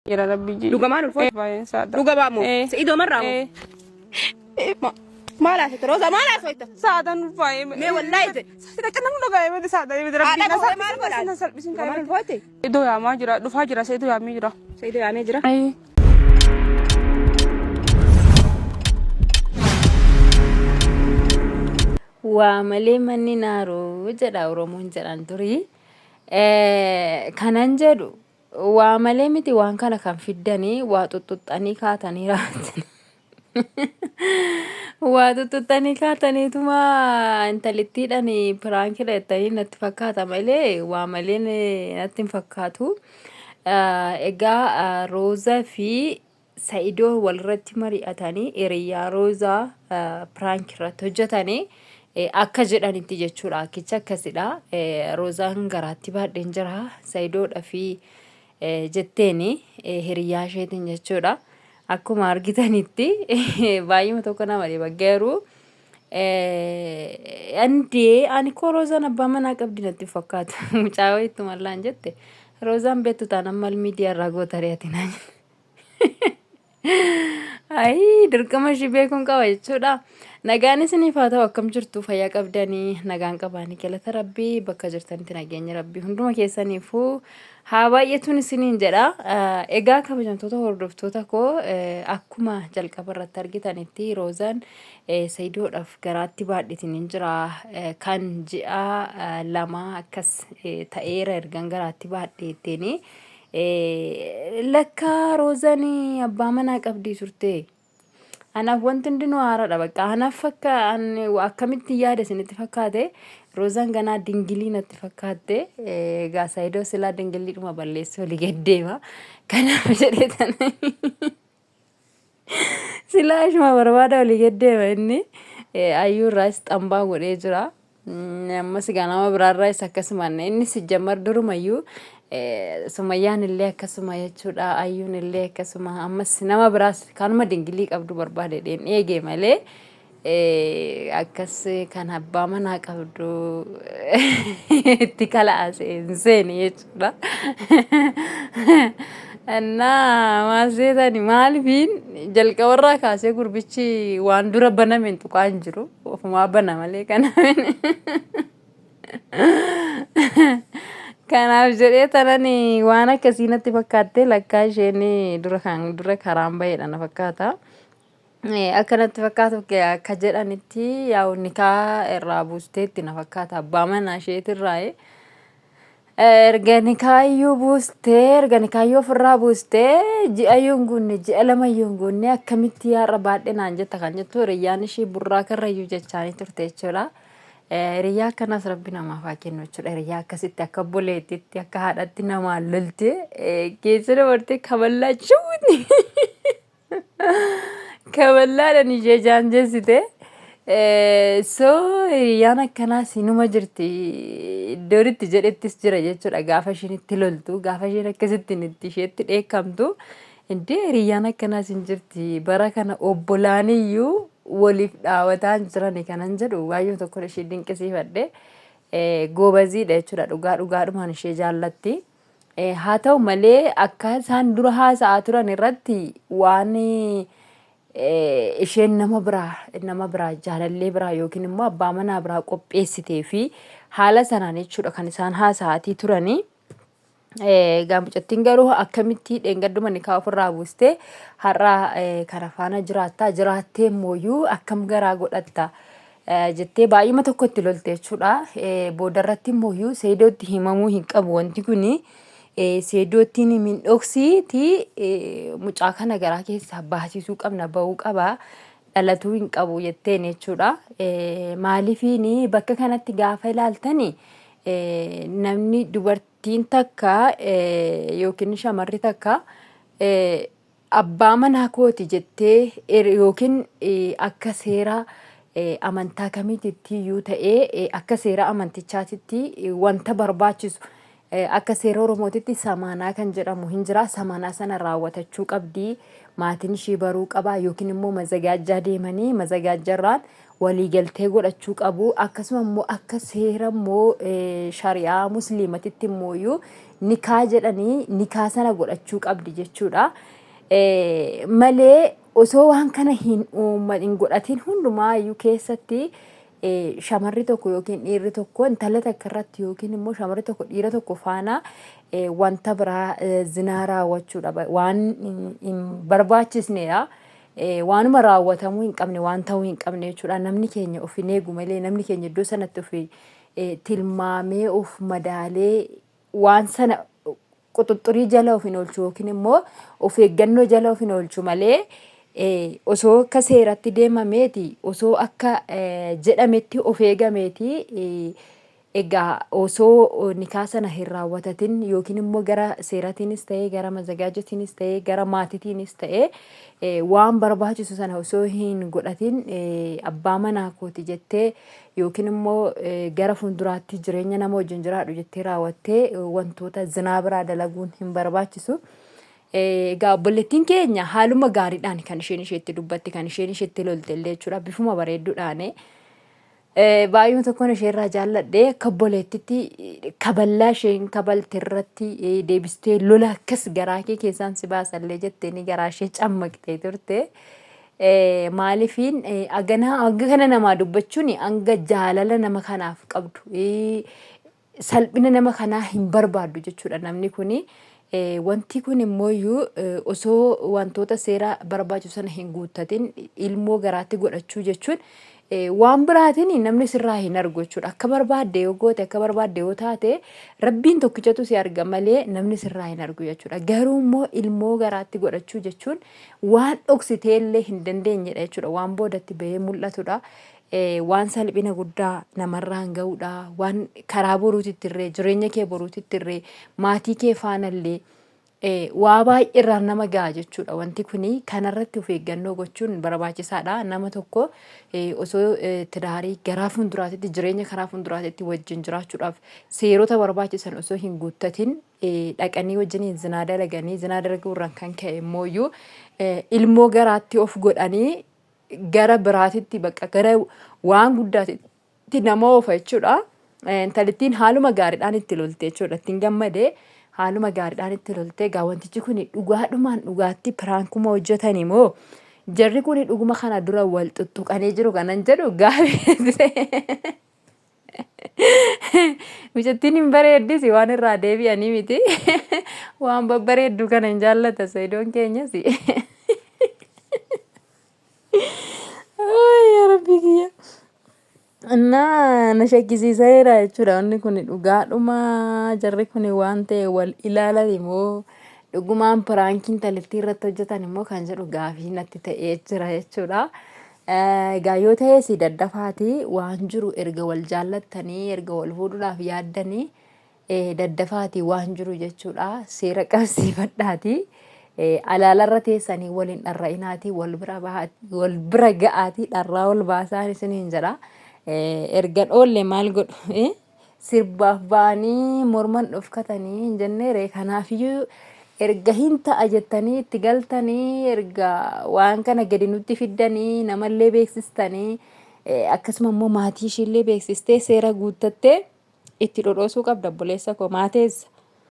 Jira rabbi ji. Dhugamaan ulfooti. Baay'een saada. Dhugamaa moo? Si'idoo marraa moo? Maal haasofte Rooza maal haasofte? Saadaan ulfaa'ee. Mee wallaahi jedhe. Sida kan namni dhagaa'ee miti saadaan miti rabbi. Haadha koo maal godhaan? Na salphisiin Dhugamaan kaa'ee. ulfooti. Iddoo yaamaa jira dhufaa jira seetu yaamii jira. Si'idoo yaamee jira. Waa malee manni naaroo jedha Oromoon jedhan turii. Kanan jedhu waa malee miti waan kana kan fiddanii waa xuxuxxanii kaatanii raawwatan. Waa xuxuxxanii kaataniituma intalittiidhaan piraankiidha jettanii natti fakkaata malee waa malee natti hin fakkaatu. Egaa Roozaa fi Sa'idoo walirratti mari'atanii hiriyaa Roozaa piraank irratti hojjetanii akka jedhanitti jechuudha. Akkicha akkasidha. Roozaan garaatti baadheen jira. Sa'idoodha fi jetteeni hiriyaa isheetiin jechuudha. Akkuma argitanitti baay'ima tokko nama dhibaggeeru. Ani koo Roozaan abbaa manaa qabdi natti fakkaata. Mucaawaa ittuma illaan jette. Roozaan beektu taanaan maal miidiyaa irraa goota reetinaa. Ayi dirqama ishii beekuun qaba jechuudha. Nagaan isiniif haa ta'u akkam jirtu fayyaa qabdanii nagaan qabaanii galata rabbii bakka jirtanitti nageenya rabbii hunduma keessaniifuu haa baay'atuun isiniin jedha. Egaa kabajamtoota hordoftoota koo akkuma jalqaba irratti argitanitti Roozaan Sa'idoodhaaf garaatti baadhitiin jira. Kan ji'a lama akkas ta'eera ergan garaatti baadheetteeni. Lakka Roozaan abbaa manaa qabdii turte. Anaaf wanti hundinuu haaraadha bakka. Anaaf akkamitti yaada isinitti fakkaate Roozaan ganaa dingilii natti fakkaatte. Egaa Sa'idoo silaa dingiliidhuma balleessee olii gaddeema. Kanaaf jedhee tana silaa ishuma barbaada olii gaddeema inni. Ayyuurraas xambaa godhee jira. Ammas ganama biraarraas akkasumaan inni sijjammar durumayyuu Sumayyaan illee akkasuma jechuudha. Ayyuun illee akkasuma ammas nama biraas kanuma dingilii qabdu barbaade dheen eegee malee akkas kan abbaa manaa qabdu itti kala'ase hin seene jechuudha. Annaa maaseetani maalifiin jalqabarraa kaasee gurbichi waan dura baname hin tuqaa hin jiru. Ofumaa bana malee kanaafin. Kanaaf jedhee tanani waan akkasii natti fakkaatte lakkaa isheen dura karaan baheedha na fakkaata. Akka natti fakkaatu akka jedhanitti yaa'u nikaa irraa buusteetti na fakkaata abbaa manaa isheetirraa. Erga nikaayyuu buustee erga nikaayyuu ofirraa buustee ji'a lama iyyuu hin guunne akkamitti yaarra baadhee naan jetta kan jettu hiriyyaan ishee burraa karrayyuu jechaanii turte jechuudha. Hiriyaa akkanas rabbi namaaf haa kennu jechuudha. Hiriyaa akkasitti akka obboleettiitti akka haadhatti namaan lolte keessa dabartee kaballachuuti. Kaballaadhaan ishee jaanjessite. So hiriyaan akkanaas inuma jirti. Iddoon itti jedhettis jira jechuudha. Gaafa isheen itti loltu gaafa isheen akkasitti itti isheetti dheekkamtu. Indee hiriyaan akkanaas hin jirti. Bara kana obbolaaniyyuu waliif dhaawataan jirani kanan jedhu baay'ee tokko ishee dinqisiifadhe. Goobaziidha jechuudha. Dhugaadhumaan ishee jaallatti. Haa ta'u malee akka isaan dura haasa'aa turan irratti waan isheen nama biraa jaalallee biraa yookiin immoo abbaa manaa biraa qopheessitee fi haala sanaan jechuudha kan isaan haasa'aatii turanii. Gaammucattiin garuu akkamitti dheengadduma nikaa ofirraa buustee har'a kana faana jiraattee mooyyuu akkam garaa godhatta jettee baay'ima tokkotti lolte jechuudha. Boodarratti mooyyuu Sa'idootti himamuu hin qabu wanti kuni. Sa'idoottiin miidhagsiiti mucaa kana garaa keessaa baasisuu qabna bahuu qaba dhalatuu hin qabu jetteen jechuudha. Maaliifiin bakka kanatti gaafa ilaaltani namni dubartiin takka yookiin shamarri takka abbaa manaa kooti jettee yookiin akka seera amantaa kamiititti iyyuu ta'ee akka seera amantichaatitti wanta barbaachisu akka seera Oromootitti samaanaa kan jedhamu hin jira. Samaanaa sana raawwatachuu qabdi. Maatiin ishee baruu qaba yookiin immoo mazagaajjaa deemanii mazagaajjarraan waliigaltee godhachuu qabu. Akkasuma immoo akka seera immoo shari'aa musliimatitti immoo nikaa jedhanii nikaa sana godhachuu qabdi jechuudha. Malee osoo waan kana hin godhatin hundumaayyuu keessatti shamarri tokko yookiin dhiirri tokko intala takka irratti yookiin immoo shamarri tokko dhiira tokko faana wanta biraa zinaa raawwachuudha waan hin barbaachisnedha. Waanuma raawwatamuu hin qabne waan ta'uu hin qabne jechuudha. Namni keenya of hin eegu malee namni keenya iddoo sanatti of tilmaamee of madaalee waan sana quxuxurii jala of hin oolchu yookiin immoo of eeggannoo jala of hin oolchu malee osoo akka seeratti deemameeti osoo akka jedhametti of eegameeti egaa osoo nikaa sana hin raawwatatin yookiin immoo gara seeratiinis ta'ee gara mazagaajatiinis ta'ee gara maatitiinis ta'ee waan barbaachisu sana osoo hin godhatin abbaa manaa kooti jettee yookiin immoo gara fuulduraatti jireenya nama wajjin jiraadhu jettee raawwattee wantoota zinaa biraa dalaguun hin barbaachisu. Egaa obboleettiin keenya haaluma gaariidhaan kan isheen isheetti dubbatti kan isheen isheetti lolte illee jechuudha bifuma bareedduudhaan. Baay'een tokkoon isheerraa jaalladhee akka obboleettitti kaballaa isheen kabalte irratti deebistee lola akkas garaa kee keessaan si baasallee jettee garaa ishee cammaqxee turte. Maaliifiin aga kana namaa dubbachuun hanga jaalala nama kanaaf qabdu salphina nama kanaa hin barbaaddu jechuudha namni kuni. Wanti kun immoo osoo wantoota seera barbaachisu sana hin guuttatin ilmoo garaatti godhachuu jechuun waan biraatiin namni sirraa hin argu jechuudha. Akka barbaadde yoo goote akka barbaadde yoo taate rabbiin tokkichatu si arga malee namni sirraa hin argu jechuudha. Garuu immoo ilmoo garaatti godhachuu jechuun waan dhoksitee illee hin dandeenyedha jechuudha. Waan boodatti bahee mul'atudha. Waan salphina guddaa namarraan ga'uudha. Waan karaa boruutitti irree jireenya kee boruutitti irree maatii kee faanallee waa baay'eerraan nama ga'a jechuudha. Wanti kuni kanarratti of eeggannoo gochuun barbaachisaadha. Nama tokko osoo tidaarii garaa fuulduraatitti jireenya karaa fuulduraatitti wajjin jiraachuudhaaf seerota barbaachisan osoo hin guuttatin dhaqanii wajjiniin zinaa dalaganii zinaa dalaguurraan kan ka'e immoo ilmoo garaatti of godhanii gara biraatitti bakka gara waan guddaatti nama oofa jechuudha. Intalittiin haaluma gaariidhaan itti lolte jechuudha. Ittiin gammadee haaluma gaariidhaan itti lolte wantichi kun dhugaadhumaan dhugaatti piraankuma hojjetan immoo jarri kun dhuguma kana dura wal tuttuqanii jiru kanan jedhu gaaffii mijattiin hin bareeddisi waan irraa deebi'anii miti waan babbareeddu kana hin jaallata seedoon keenyas. Ya Rabbi kiyya. Na shakkisiiseera jechuudha. Wanni kun dhugaadhuma jarri kun waan ta'e wal ilaalan immoo dhugumaan piraankiin talittii irratti hojjetan immoo kan jedhu gaaffii natti ta'ee jira jechuudha. Egaa yoo ta'es daddafaati waan jiru erga wal jaallattanii erga wal fuudhuudhaaf yaaddanii daddafaati waan jiru jechuudha. Seera qabsiifadhaati. Alaalarra teessanii waliin dharra'inaati wal bira ga'aati dharraa wal baasaan isiniin jedha. Ergan oolle maal godhu sirbaaf ba'anii morman dhufkatanii hin jenneere. Kanaafiyyuu erga hin ta'a jettanii itti galtanii erga waan kana gadi nutti fiddanii namallee beeksistanii akkasuma immoo maatii ishiillee beeksistee seera guuttattee itti dhodhoosuu qabda obboleessa koo maateessa.